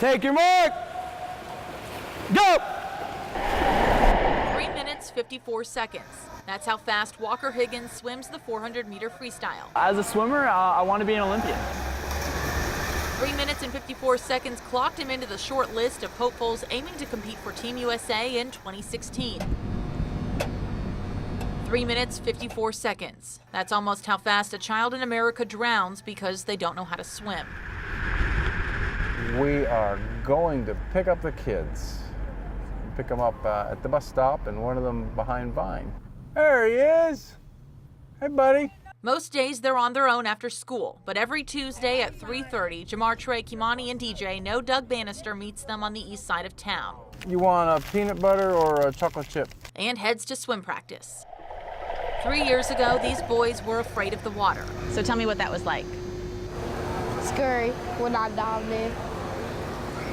Take your mark. Go! 3 minutes, 54 seconds. That's how fast Walker Higgins swims the 400-meter freestyle. As a swimmer, I want to be an Olympian. 3 minutes and 54 seconds clocked him into the short list of hopefuls aiming to compete for Team USA in 2016. 3 minutes, 54 seconds. That's almost how fast a child in America drowns because they don't know how to swim. We are going to pick up the kids. Pick them up at the bus stop and one of them behind Vine. There he is. Hey, buddy. Most days they're on their own after school, but every Tuesday at 3:30, Jamar, Trey, Kimani, and DJ know Doug Bannister meets them on the east side of town. You want a peanut butter or a chocolate chip? And heads to swim practice. 3 years ago, these boys were afraid of the water. So tell me what that was like. Scary when I dived in.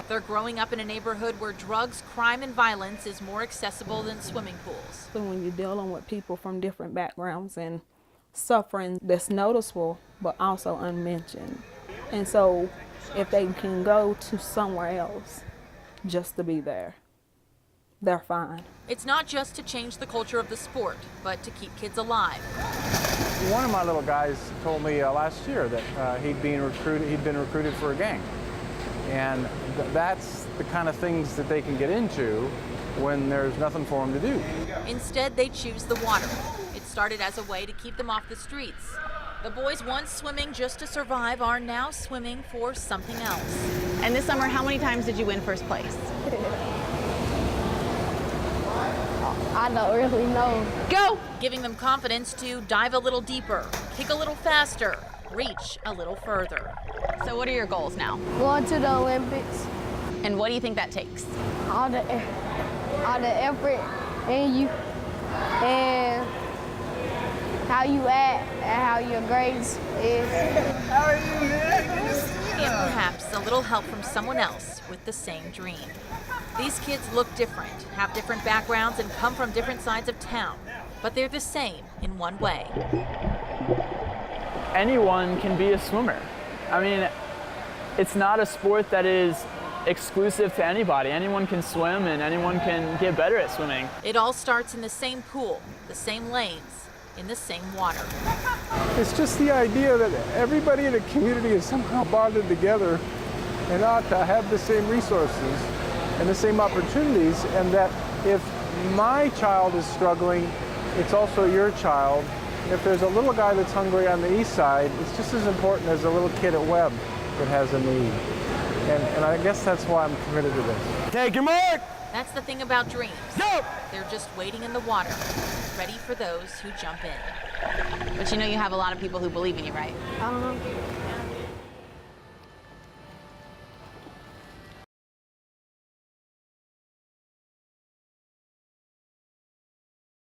They're growing up in a neighborhood where drugs, crime, and violence is more accessible than swimming pools. When you're dealing with people from different backgrounds and suffering that's noticeable but also unmentioned. And so if they can go to somewhere else just to be there, they're fine. It's not just to change the culture of the sport, but to keep kids alive. One of my little guys told me last year that he'd been recruited for a gang. And that's the kind of things that they can get into when there's nothing for them to do. Instead, they choose the water. It started as a way to keep them off the streets. The boys once swimming just to survive are now swimming for something else. And this summer, how many times did you win first place? I don't really know. Go! Giving them confidence to dive a little deeper, kick a little faster, reach a little further. So what are your goals now? Going to the Olympics, And what do you think that takes? all the effort in you, and how you act, and how your grades is. And perhaps a little help from someone else with the same dream. These kids look different, have different backgrounds, and come from different sides of town, but they're the same in one way. Anyone can be a swimmer. I mean, it's not a sport that is exclusive to anybody. Anyone can swim and anyone can get better at swimming. It all starts in the same pool, the same lanes, in the same water. It's just the idea that everybody in a community is somehow bonded together and ought to have the same resources and the same opportunities, and that if my child is struggling, it's also your child. If there's a little guy that's hungry on the east side, it's just as important as a little kid at Webb that has a need. And I guess that's why I'm committed to this. Take your mark. That's the thing about dreams. Go! They're just waiting in the water, ready for those who jump in. But you know you have a lot of people who believe in you, right?